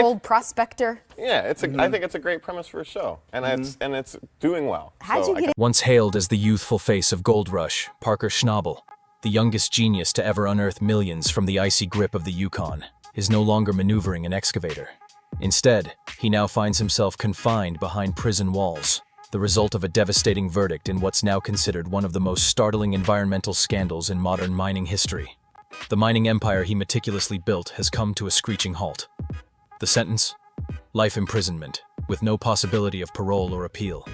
old prospector. Yeah, I think it's a great premise for a show, and it's doing well. How'd you get Once hailed as the youthful face of Gold Rush, Parker Schnabel, the youngest genius to ever unearth millions from the icy grip of the Yukon, is no longer maneuvering an excavator. Instead, he now finds himself confined behind prison walls, the result of a devastating verdict in what's now considered one of the most startling environmental scandals in modern mining history. The mining empire he meticulously built has come to a screeching halt. The sentence? Life imprisonment, with no possibility of parole or appeal.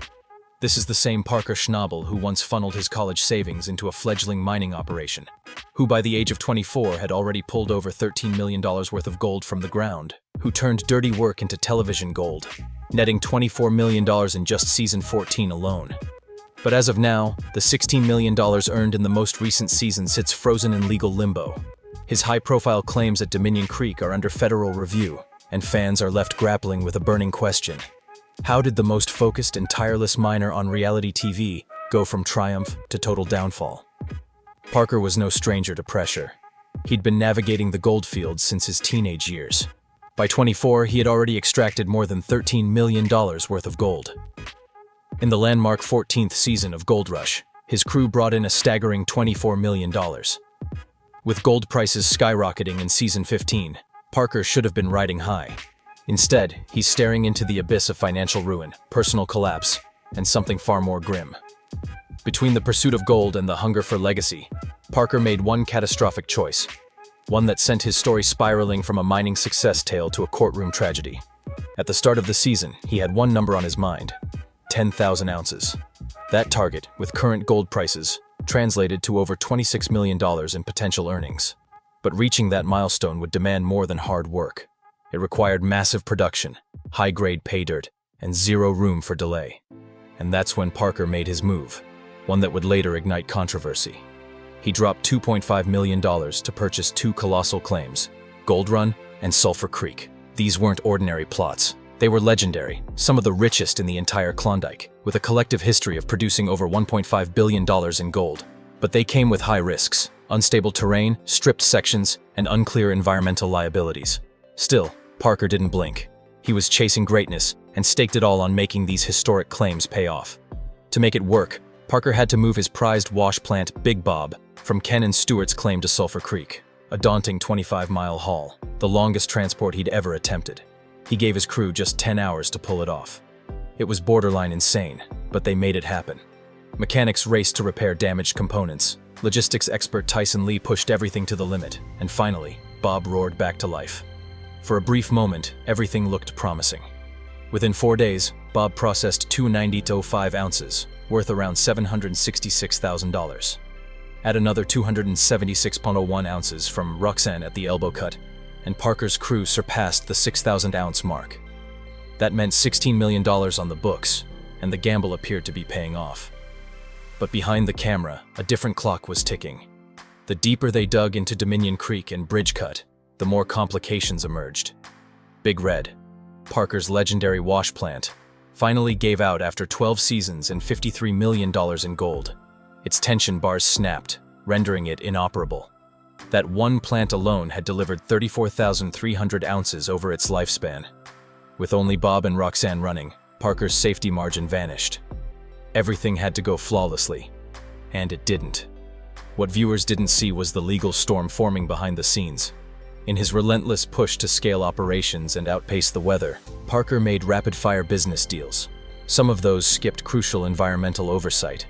This is the same Parker Schnabel who once funneled his college savings into a fledgling mining operation, who by the age of 24 had already pulled over $13 million worth of gold from the ground, who turned dirty work into television gold, netting $24 million in just season 14 alone. But as of now, the $16 million earned in the most recent season sits frozen in legal limbo. His high-profile claims at Dominion Creek are under federal review, and fans are left grappling with a burning question. How did the most focused and tireless miner on reality TV go from triumph to total downfall? Parker was no stranger to pressure. He'd been navigating the goldfields since his teenage years. By 24, he had already extracted more than $13 million worth of gold. In the landmark 14th season of Gold Rush, his crew brought in a staggering $24 million. With gold prices skyrocketing in season 15, Parker should have been riding high. Instead, he's staring into the abyss of financial ruin, personal collapse, and something far more grim. Between the pursuit of gold and the hunger for legacy, Parker made one catastrophic choice, one that sent his story spiraling from a mining success tale to a courtroom tragedy. At the start of the season, he had one number on his mind: 10,000 ounces. That target, with current gold prices, translated to over $26 million in potential earnings. But reaching that milestone would demand more than hard work. It required massive production, high-grade pay dirt, and zero room for delay. And that's when Parker made his move, one that would later ignite controversy. He dropped $2.5 million to purchase two colossal claims, Gold Run and Sulphur Creek. These weren't ordinary plots. They were legendary, some of the richest in the entire Klondike, with a collective history of producing over $1.5 billion in gold. But they came with high risks, unstable terrain, stripped sections, and unclear environmental liabilities. Still, Parker didn't blink. He was chasing greatness and staked it all on making these historic claims pay off. To make it work, Parker had to move his prized wash plant, Big Bob, from Ken and Stewart's claim to Sulphur Creek, a daunting 25-mile haul, the longest transport he'd ever attempted. He gave his crew just 10 hours to pull it off. It was borderline insane, but they made it happen. Mechanics raced to repair damaged components. Logistics expert Tyson Lee pushed everything to the limit, and finally, Bob roared back to life. For a brief moment, everything looked promising. Within 4 days, Bob processed 290.05 ounces, worth around $766,000. Add another 276.01 ounces from Roxanne at the elbow cut, and Parker's crew surpassed the 6,000-ounce mark. That meant $16 million on the books, and the gamble appeared to be paying off. But behind the camera, a different clock was ticking. The deeper they dug into Dominion Creek and Bridge Cut, the more complications emerged. Big Red, Parker's legendary wash plant, finally gave out after 12 seasons and $53 million in gold. Its tension bars snapped, rendering it inoperable. That one plant alone had delivered 34,300 ounces over its lifespan. With only Bob and Roxanne running, Parker's safety margin vanished. Everything had to go flawlessly, and it didn't. What viewers didn't see was the legal storm forming behind the scenes. In his relentless push to scale operations and outpace the weather, Parker made rapid-fire business deals. Some of those skipped crucial environmental oversight.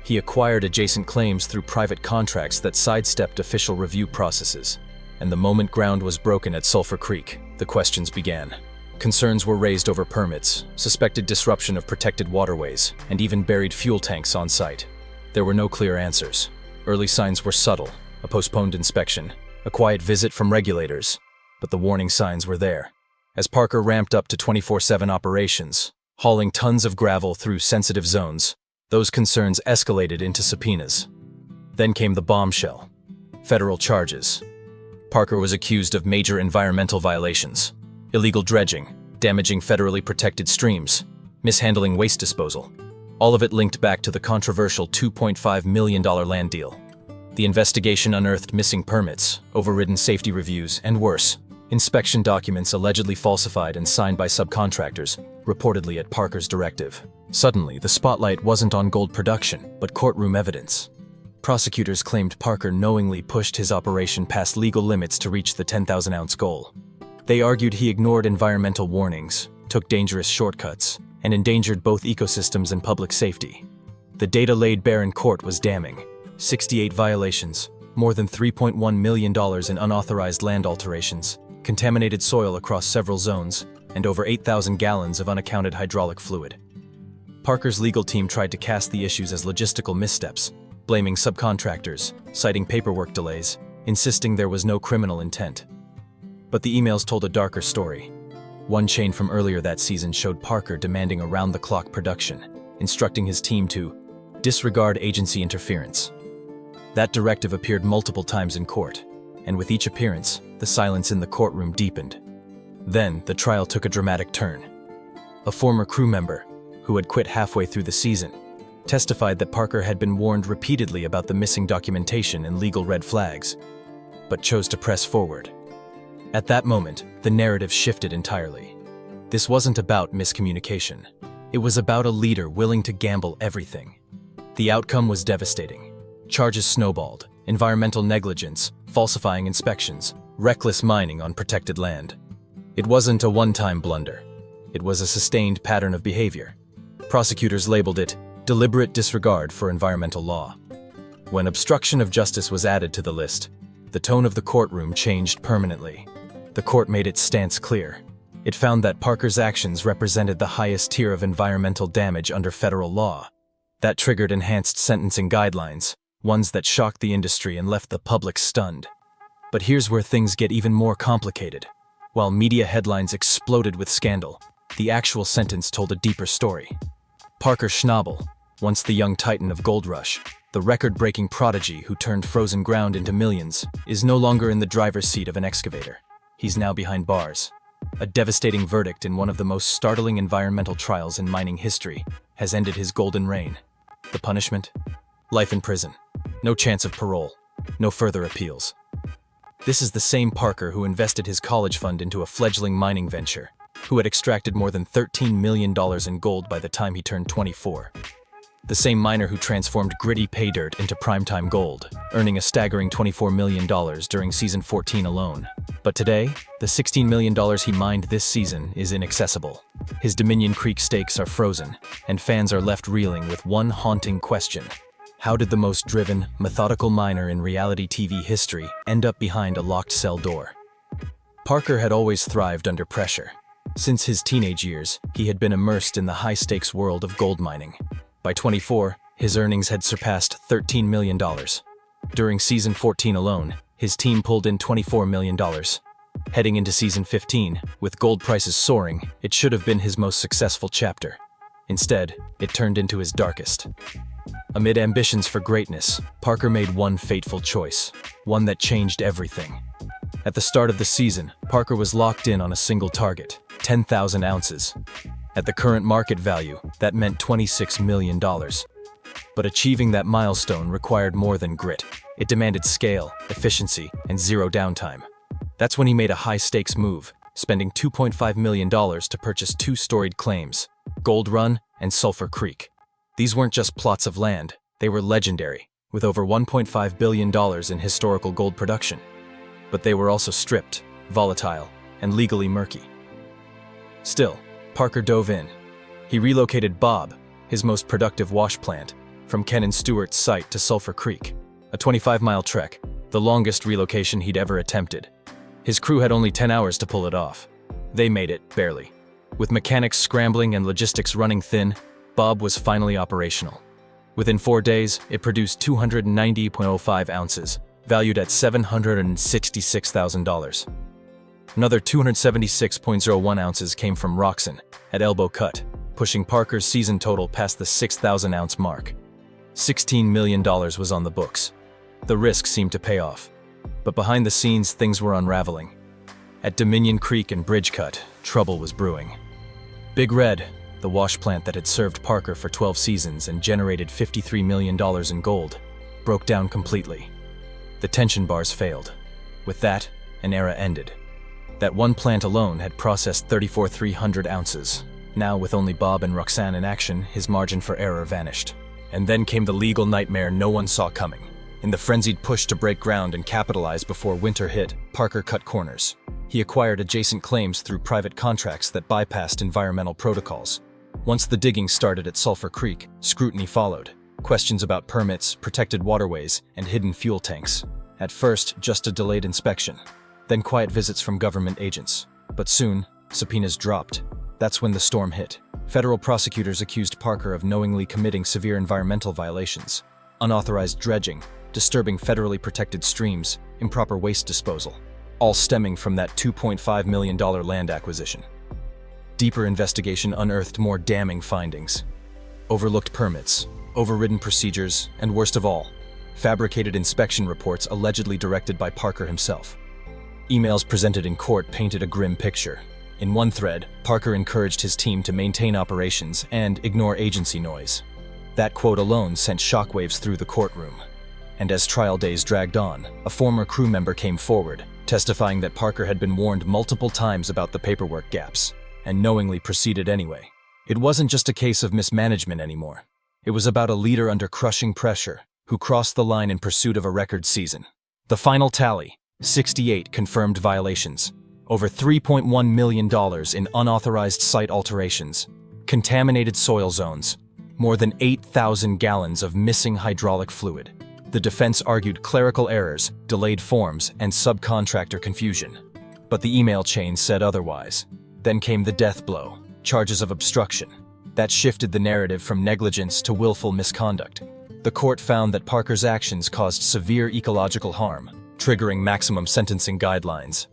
He acquired adjacent claims through private contracts that sidestepped official review processes. And the moment ground was broken at Sulphur Creek, the questions began. Concerns were raised over permits, suspected disruption of protected waterways, and even buried fuel tanks on site. There were no clear answers. Early signs were subtle: a postponed inspection, a quiet visit from regulators, but the warning signs were there. As Parker ramped up to 24/7 operations, hauling tons of gravel through sensitive zones, those concerns escalated into subpoenas. Then came the bombshell: federal charges. Parker was accused of major environmental violations: illegal dredging, damaging federally protected streams, mishandling waste disposal. All of it linked back to the controversial $2.5 million land deal. The investigation unearthed missing permits, overridden safety reviews, and worse, inspection documents allegedly falsified and signed by subcontractors, reportedly at Parker's directive. Suddenly, the spotlight wasn't on gold production, but courtroom evidence. Prosecutors claimed Parker knowingly pushed his operation past legal limits to reach the 10,000-ounce goal. They argued he ignored environmental warnings, took dangerous shortcuts, and endangered both ecosystems and public safety. The data laid bare in court was damning. 68 violations, more than $3.1 million in unauthorized land alterations, contaminated soil across several zones, and over 8,000 gallons of unaccounted hydraulic fluid. Parker's legal team tried to cast the issues as logistical missteps, blaming subcontractors, citing paperwork delays, insisting there was no criminal intent. But the emails told a darker story. One chain from earlier that season showed Parker demanding around-the-clock production, instructing his team to disregard agency interference. That directive appeared multiple times in court, and with each appearance, the silence in the courtroom deepened. Then, the trial took a dramatic turn. A former crew member, who had quit halfway through the season, testified that Parker had been warned repeatedly about the missing documentation and legal red flags, but chose to press forward. At that moment, the narrative shifted entirely. This wasn't about miscommunication. It was about a leader willing to gamble everything. The outcome was devastating. Charges snowballed: environmental negligence, falsifying inspections, reckless mining on protected land. It wasn't a one-time blunder. It was a sustained pattern of behavior. Prosecutors labeled it deliberate disregard for environmental law. When obstruction of justice was added to the list, the tone of the courtroom changed permanently. The court made its stance clear. It found that Parker's actions represented the highest tier of environmental damage under federal law. That triggered enhanced sentencing guidelines, ones that shocked the industry and left the public stunned. But here's where things get even more complicated. While media headlines exploded with scandal, the actual sentence told a deeper story. Parker Schnabel, once the young titan of Gold Rush, the record-breaking prodigy who turned frozen ground into millions, is no longer in the driver's seat of an excavator. He's now behind bars. A devastating verdict in one of the most startling environmental trials in mining history has ended his golden reign. The punishment? Life in prison. No chance of parole. No further appeals. This is the same Parker who invested his college fund into a fledgling mining venture, who had extracted more than $13 million in gold by the time he turned 24. The same miner who transformed gritty pay dirt into primetime gold, earning a staggering $24 million during season 14 alone. But today, the $16 million he mined this season is inaccessible. His Dominion Creek stakes are frozen, and fans are left reeling with one haunting question. How did the most driven, methodical miner in reality TV history end up behind a locked cell door? Parker had always thrived under pressure. Since his teenage years, he had been immersed in the high-stakes world of gold mining. By 24, his earnings had surpassed $13 million. During season 14 alone, his team pulled in $24 million. Heading into season 15, with gold prices soaring, it should have been his most successful chapter. Instead, it turned into his darkest. Amid ambitions for greatness, Parker made one fateful choice, one that changed everything. At the start of the season, Parker was locked in on a single target: 10,000 ounces. At the current market value, that meant $26 million. But achieving that milestone required more than grit. It demanded scale, efficiency, and zero downtime. That's when he made a high-stakes move, spending $2.5 million to purchase two storied claims: Gold Run and Sulphur Creek. These weren't just plots of land, they were legendary, with over $1.5 billion in historical gold production. But they were also stripped, volatile, and legally murky. Still, Parker dove in. He relocated Bob, his most productive wash plant, from Ken and Stewart's site to Sulphur Creek, a 25-mile trek, the longest relocation he'd ever attempted. His crew had only 10 hours to pull it off. They made it, barely. With mechanics scrambling and logistics running thin, Bob was finally operational. Within 4 days, it produced 290.05 ounces, valued at $766,000. Another 276.01 ounces came from Roxon, at Elbow Cut, pushing Parker's season total past the 6,000-ounce mark. $16 million was on the books. The risk seemed to pay off. But behind the scenes, things were unraveling. At Dominion Creek and Bridge Cut, trouble was brewing. Big Red, the wash plant that had served Parker for 12 seasons and generated $53 million in gold, broke down completely. The tension bars failed. With that, an era ended. That one plant alone had processed 34,300 ounces. Now, with only Bob and Roxanne in action, his margin for error vanished. And then came the legal nightmare no one saw coming. In the frenzied push to break ground and capitalize before winter hit, Parker cut corners. He acquired adjacent claims through private contracts that bypassed environmental protocols. Once the digging started at Sulphur Creek, scrutiny followed. Questions about permits, protected waterways, and hidden fuel tanks. At first, just a delayed inspection. Then quiet visits from government agents. But soon, subpoenas dropped. That's when the storm hit. Federal prosecutors accused Parker of knowingly committing severe environmental violations. Unauthorized dredging, disturbing federally protected streams, improper waste disposal. All stemming from that $2.5 million land acquisition. Deeper investigation unearthed more damning findings. Overlooked permits, overridden procedures, and worst of all, fabricated inspection reports allegedly directed by Parker himself. Emails presented in court painted a grim picture. In one thread, Parker encouraged his team to maintain operations and ignore agency noise. That quote alone sent shockwaves through the courtroom. And as trial days dragged on, a former crew member came forward, testifying that Parker had been warned multiple times about the paperwork gaps, and knowingly proceeded anyway. It wasn't just a case of mismanagement anymore. It was about a leader under crushing pressure, who crossed the line in pursuit of a record season. The final tally, 68 confirmed violations, over $3.1 million in unauthorized site alterations, contaminated soil zones, more than 8,000 gallons of missing hydraulic fluid. The defense argued clerical errors, delayed forms, and subcontractor confusion. But the email chain said otherwise. Then came the death blow, charges of obstruction. That shifted the narrative from negligence to willful misconduct. The court found that Parker's actions caused severe ecological harm, triggering maximum sentencing guidelines.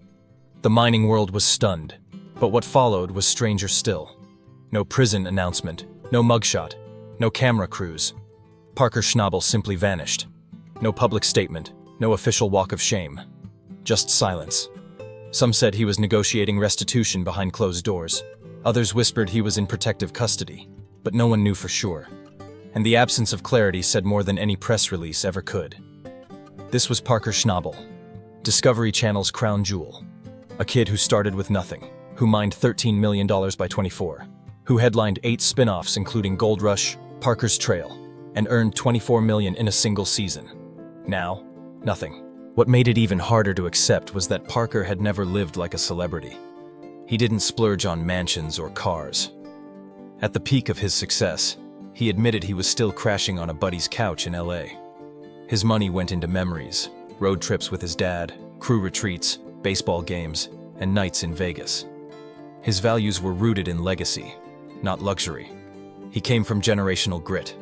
The mining world was stunned, but what followed was stranger still. No prison announcement, no mugshot, no camera crews. Parker Schnabel simply vanished. No public statement, no official walk of shame. Just silence. Some said he was negotiating restitution behind closed doors. Others whispered he was in protective custody, but no one knew for sure. And the absence of clarity said more than any press release ever could. This was Parker Schnabel, Discovery Channel's crown jewel. A kid who started with nothing, who mined $13 million by 24, who headlined 8 spin-offs including Gold Rush, Parker's Trail, and earned $24 million in a single season. Now, nothing. What made it even harder to accept was that Parker had never lived like a celebrity. He didn't splurge on mansions or cars. At the peak of his success, he admitted he was still crashing on a buddy's couch in LA. His money went into memories, road trips with his dad, crew retreats, baseball games, and nights in Vegas. His values were rooted in legacy, not luxury. He came from generational grit.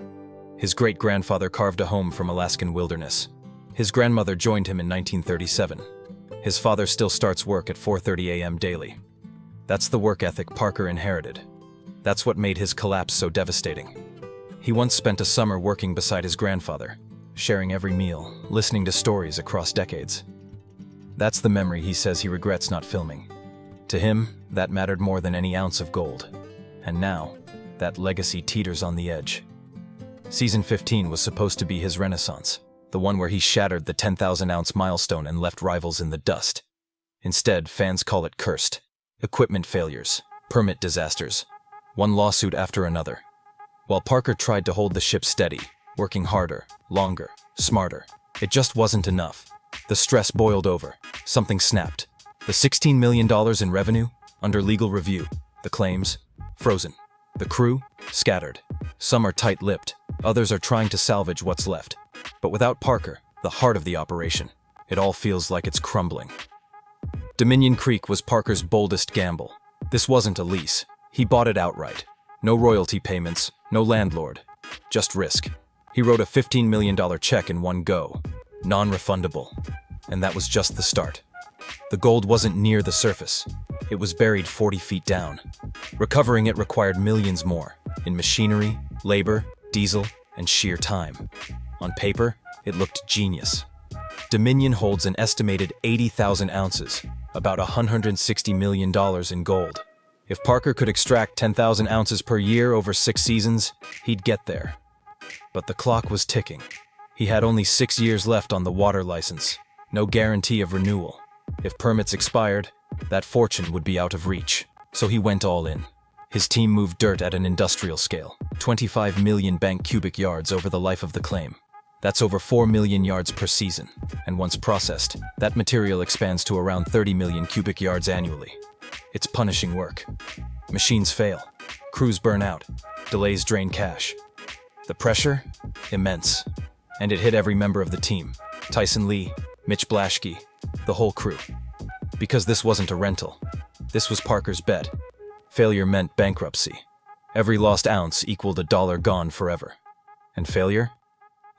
His great-grandfather carved a home from Alaskan wilderness. His grandmother joined him in 1937. His father still starts work at 4:30 a.m. daily. That's the work ethic Parker inherited. That's what made his collapse so devastating. He once spent a summer working beside his grandfather, sharing every meal, listening to stories across decades. That's the memory he says he regrets not filming. To him, that mattered more than any ounce of gold. And now, that legacy teeters on the edge. Season 15 was supposed to be his renaissance, the one where he shattered the 10,000-ounce milestone and left rivals in the dust. Instead, fans call it cursed. Equipment failures, permit disasters, one lawsuit after another. While Parker tried to hold the ship steady, working harder, longer, smarter, it just wasn't enough. The stress boiled over. Something snapped. The $16 million in revenue, under legal review. The claims, frozen. The crew, scattered. Some are tight-lipped. Others are trying to salvage what's left. But without Parker, the heart of the operation, it all feels like it's crumbling. Dominion Creek was Parker's boldest gamble. This wasn't a lease. He bought it outright. No royalty payments, no landlord. Just risk. He wrote a $15 million check in one go. Non-refundable. And that was just the start. The gold wasn't near the surface. It was buried 40 feet down. Recovering it required millions more, in machinery, labor, diesel, and sheer time. On paper, it looked genius. Dominion holds an estimated 80,000 ounces, about $160 million in gold. If Parker could extract 10,000 ounces per year over 6 seasons, he'd get there. But the clock was ticking. He had only 6 years left on the water license, no guarantee of renewal. If permits expired, That fortune would be out of reach, so he went all in. His team moved dirt at an industrial scale, 25 million bank cubic yards over the life of the claim. That's over 4 million yards per season, and once processed, that material expands to around 30 million cubic yards annually. It's punishing work. Machines fail, crews burn out, delays drain cash. The pressure? Immense. And it hit every member of the team. Tyson Lee, Mitch Blaschke, the whole crew. Because this wasn't a rental. This was Parker's bet. Failure meant bankruptcy. Every lost ounce equaled $1 gone forever. And failure?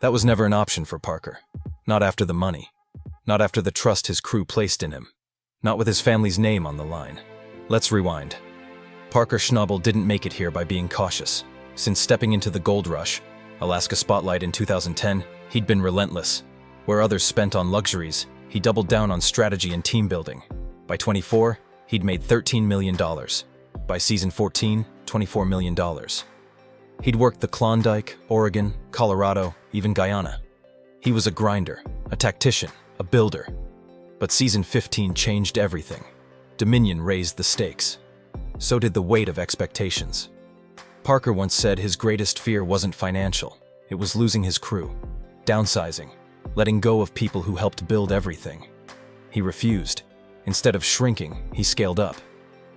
That was never an option for Parker. Not after the money. Not after the trust his crew placed in him. Not with his family's name on the line. Let's rewind. Parker Schnabel didn't make it here by being cautious. Since stepping into the gold rush, Alaska Spotlight in 2010, he'd been relentless. Where others spent on luxuries, he doubled down on strategy and team building. By 24, he'd made $13 million. By season 14, $24 million. He'd worked the Klondike, Oregon, Colorado, even Guyana. He was a grinder, a tactician, a builder. But season 15 changed everything. Dominion raised the stakes. So did the weight of expectations. Parker once said his greatest fear wasn't financial. It was losing his crew, downsizing, letting go of people who helped build everything. He refused. Instead of shrinking, he scaled up.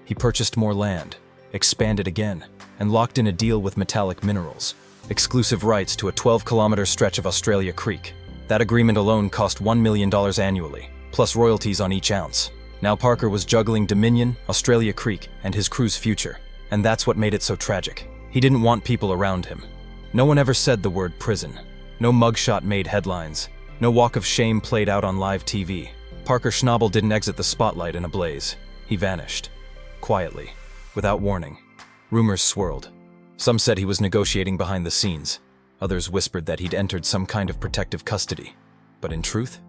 He purchased more land, expanded again, and locked in a deal with Metallic Minerals, exclusive rights to a 12-kilometer stretch of Australia Creek. That agreement alone cost $1 million annually, plus royalties on each ounce. Now Parker was juggling Dominion, Australia Creek, and his crew's future. And that's what made it so tragic. He didn't want people around him. No one ever said the word prison. No mugshot made headlines. No walk of shame played out on live TV. Parker Schnabel didn't exit the spotlight in a blaze. He vanished. Quietly. Without warning. Rumors swirled. Some said he was negotiating behind the scenes. Others whispered that he'd entered some kind of protective custody. But in truth,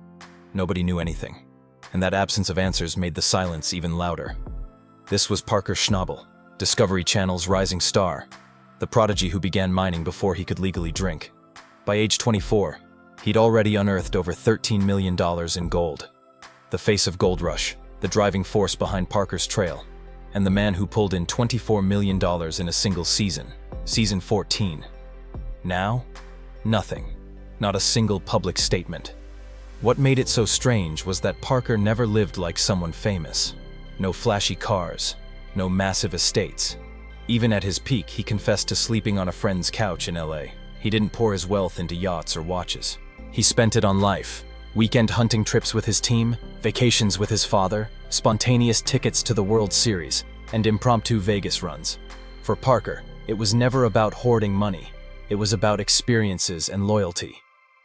nobody knew anything. And that absence of answers made the silence even louder. This was Parker Schnabel, Discovery Channel's rising star, the prodigy who began mining before he could legally drink. By age 24, he'd already unearthed over $13 million in gold. The face of Gold Rush, the driving force behind Parker's trail, and the man who pulled in $24 million in a single season, season 14. Now, nothing. Not a single public statement. What made it so strange was that Parker never lived like someone famous. No flashy cars, no massive estates. Even at his peak, he confessed to sleeping on a friend's couch in LA. He didn't pour his wealth into yachts or watches. He spent it on life. Weekend hunting trips with his team, vacations with his father, spontaneous tickets to the World Series, and impromptu Vegas runs. For Parker, it was never about hoarding money. It was about experiences and loyalty.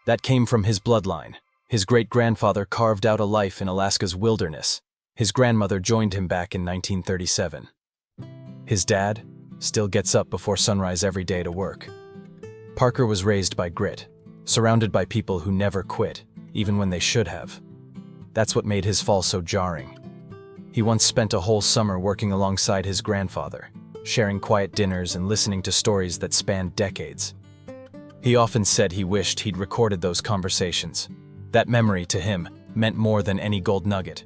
That came from his bloodline. His great-grandfather carved out a life in Alaska's wilderness. His grandmother joined him back in 1937. His dad still gets up before sunrise every day to work. Parker was raised by grit, surrounded by people who never quit, even when they should have. That's what made his fall so jarring. He once spent a whole summer working alongside his grandfather, sharing quiet dinners and listening to stories that spanned decades. He often said he wished he'd recorded those conversations. That memory, to him, meant more than any gold nugget.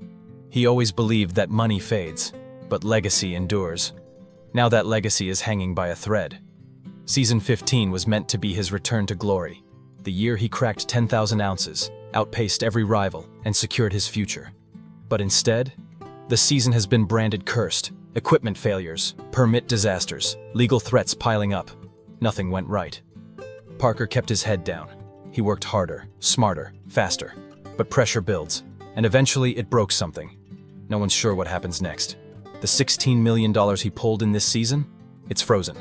He always believed that money fades, but legacy endures. Now that legacy is hanging by a thread. Season 15 was meant to be his return to glory. The year he cracked 10,000 ounces, outpaced every rival, and secured his future. But instead, the season has been branded cursed. Equipment failures, permit disasters, legal threats piling up. Nothing went right. Parker kept his head down. He worked harder, smarter, faster. But pressure builds, and eventually it broke something. No one's sure what happens next. The $16 million he pulled in this season? It's frozen.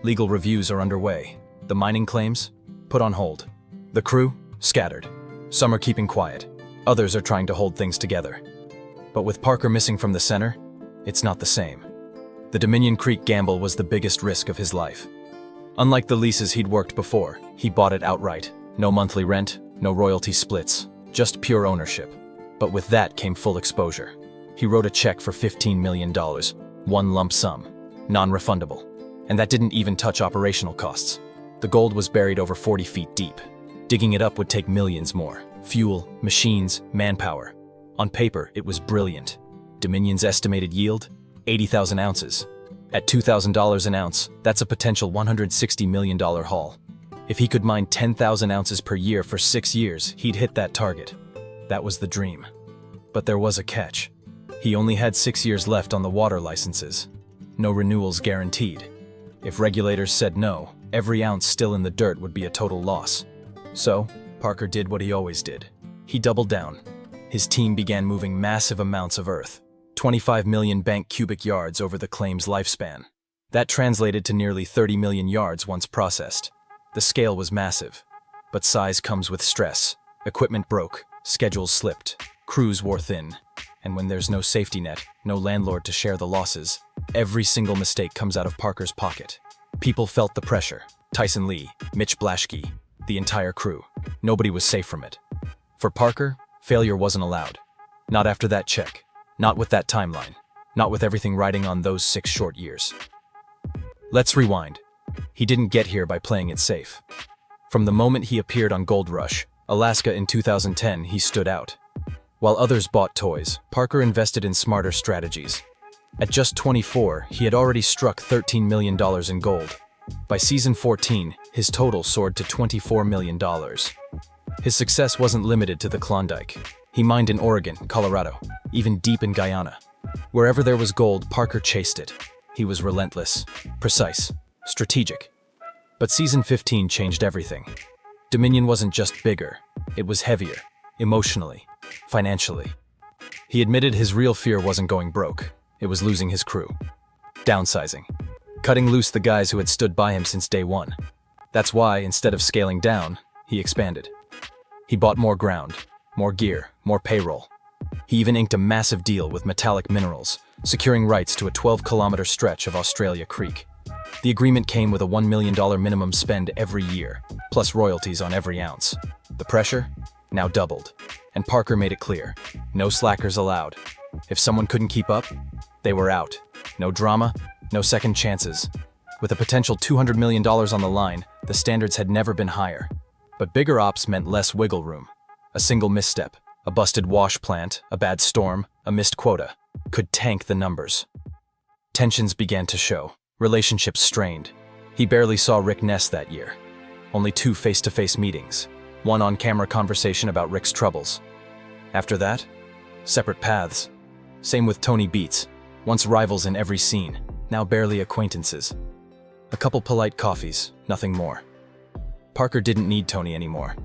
Legal reviews are underway. The mining claims? Put on hold. The crew? Scattered. Some are keeping quiet. Others are trying to hold things together. But with Parker missing from the center, it's not the same. The Dominion Creek gamble was the biggest risk of his life. Unlike the leases he'd worked before, he bought it outright. No monthly rent, no royalty splits, just pure ownership. But with that came full exposure. He wrote a check for $15 million, one lump sum, non-refundable. And that didn't even touch operational costs. The gold was buried over 40 feet deep. Digging it up would take millions more. Fuel, machines, manpower. On paper, it was brilliant. Dominion's estimated yield? 80,000 ounces. At $2,000 an ounce, that's a potential $160 million haul. If he could mine 10,000 ounces per year for 6 years, he'd hit that target. That was the dream. But there was a catch. He only had 6 years left on the water licenses. No renewals guaranteed. If regulators said no, every ounce still in the dirt would be a total loss. So, Parker did what he always did. He doubled down. His team began moving massive amounts of earth, 25 million bank cubic yards over the claim's lifespan. That translated to nearly 30 million yards once processed. The scale was massive, but size comes with stress. Equipment broke, schedules slipped, crews wore thin, and when there's no safety net, no landlord to share the losses, every single mistake comes out of Parker's pocket. People felt the pressure. Tyson Lee, Mitch Blaschke, the entire crew. Nobody was safe from it. For Parker, failure wasn't allowed. Not after that check. Not with that timeline. Not with everything riding on those 6 short years. Let's rewind. He didn't get here by playing it safe. From the moment he appeared on Gold Rush, Alaska in 2010, he stood out. While others bought toys, Parker invested in smarter strategies. At just 24, he had already struck $13 million in gold. By season 14, his total soared to $24 million. His success wasn't limited to the Klondike. He mined in Oregon, Colorado, even deep in Guyana. Wherever there was gold, Parker chased it. He was relentless, precise, strategic. But season 15 changed everything. Dominion wasn't just bigger, it was heavier, emotionally, financially. He admitted his real fear wasn't going broke, it was losing his crew. Downsizing. Cutting loose the guys who had stood by him since day one. That's why, instead of scaling down, he expanded. He bought more ground, more gear, more payroll. He even inked a massive deal with Metallic Minerals, securing rights to a 12-kilometer stretch of Australia Creek. The agreement came with a $1 million minimum spend every year, plus royalties on every ounce. The pressure? Now doubled. And Parker made it clear. No slackers allowed. If someone couldn't keep up, they were out. No drama, no second chances. With a potential $200 million on the line, the standards had never been higher. But bigger ops meant less wiggle room. A single misstep, a busted wash plant, a bad storm, a missed quota, could tank the numbers. Tensions began to show, relationships strained. He barely saw Rick Ness that year. Only 2 face-to-face meetings, 1 on-camera conversation about Rick's troubles. After that, separate paths. Same with Tony Beets, once rivals in every scene, now barely acquaintances. A couple polite coffees, nothing more. Parker didn't need Tony anymore.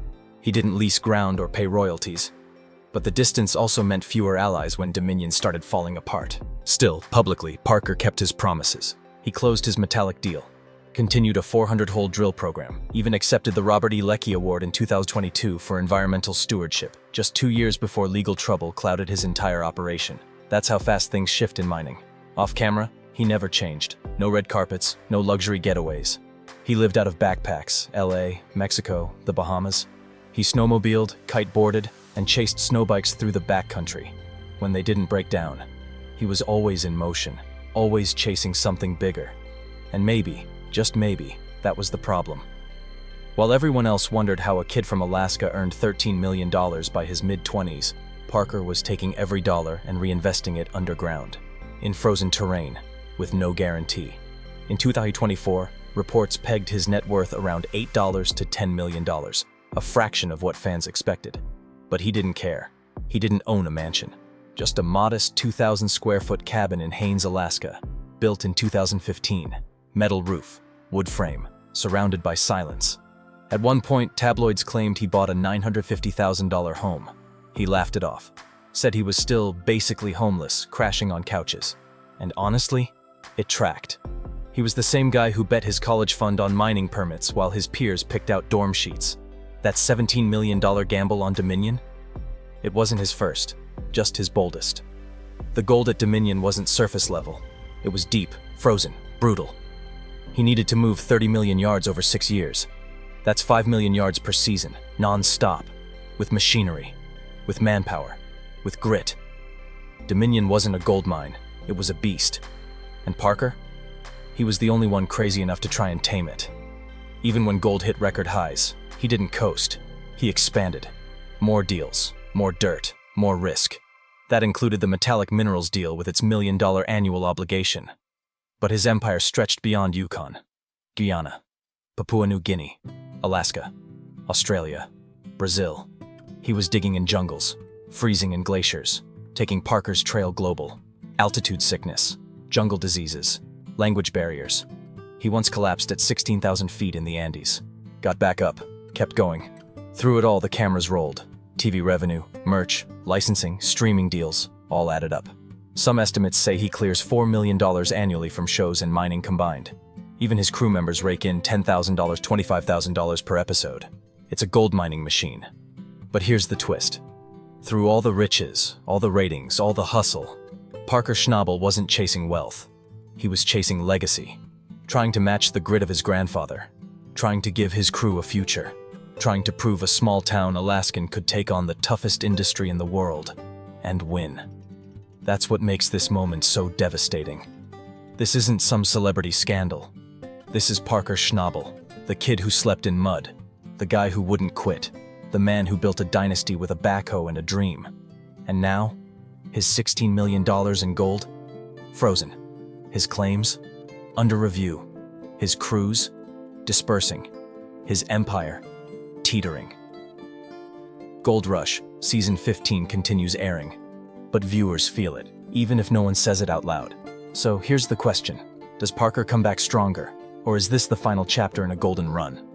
He didn't lease ground or pay royalties. But the distance also meant fewer allies when Dominion started falling apart. Still, publicly, Parker kept his promises. He closed his metallic deal, continued a 400-hole drill program, even accepted the Robert E. Leckie Award in 2022 for environmental stewardship, just 2 years before legal trouble clouded his entire operation. That's how fast things shift in mining. Off camera, he never changed. No red carpets, no luxury getaways. He lived out of backpacks, LA, Mexico, the Bahamas. He snowmobiled, kiteboarded, and chased snowbikes through the backcountry. When they didn't break down, he was always in motion, always chasing something bigger. And maybe, just maybe, that was the problem. While everyone else wondered how a kid from Alaska earned $13 million by his mid-20s, Parker was taking every dollar and reinvesting it underground, in frozen terrain, with no guarantee. In 2024, reports pegged his net worth around $8 to $10 million, a fraction of what fans expected. But he didn't care. He didn't own a mansion. Just a modest 2,000 square foot cabin in Haines, Alaska, built in 2015. Metal roof, wood frame, surrounded by silence. At one point, tabloids claimed he bought a $950,000 home. He laughed it off, said he was still basically homeless, crashing on couches. And honestly, it tracked. He was the same guy who bet his college fund on mining permits while his peers picked out dorm sheets. That $17 million gamble on Dominion? It wasn't his first, just his boldest. The gold at Dominion wasn't surface level. It was deep, frozen, brutal. He needed to move 30 million yards over 6 years. That's 5 million yards per season, non-stop, with machinery, with manpower, with grit. Dominion wasn't a gold mine, it was a beast. And Parker? He was the only one crazy enough to try and tame it. Even when gold hit record highs, he didn't coast. He expanded. More deals, more dirt, more risk. That included the metallic minerals deal with its $1 million annual obligation. But his empire stretched beyond Yukon, Guyana, Papua New Guinea, Alaska, Australia, Brazil. He was digging in jungles, freezing in glaciers, taking Parker's trail global. Altitude sickness, jungle diseases, language barriers. He once collapsed at 16,000 feet in the Andes. Got back up, kept going. Through it all, the cameras rolled. TV revenue, merch, licensing, streaming deals, all added up. Some estimates say he clears $4 million annually from shows and mining combined. Even his crew members rake in $10,000, $25,000 per episode. It's a gold mining machine. But here's the twist. Through all the riches, all the ratings, all the hustle, Parker Schnabel wasn't chasing wealth. He was chasing legacy, trying to match the grit of his grandfather, trying to give his crew a future, trying to prove a small-town Alaskan could take on the toughest industry in the world and win. That's what makes this moment so devastating. This isn't some celebrity scandal. This is Parker Schnabel, the kid who slept in mud, the guy who wouldn't quit, the man who built a dynasty with a backhoe and a dream. And now, his $16 million in gold? Frozen. His claims? Under review. His crews? Dispersing. His empire? Teetering. Gold Rush, Season 15 continues airing. But viewers feel it, even if no one says it out loud. So here's the question. Does Parker come back stronger? Or is this the final chapter in a golden run?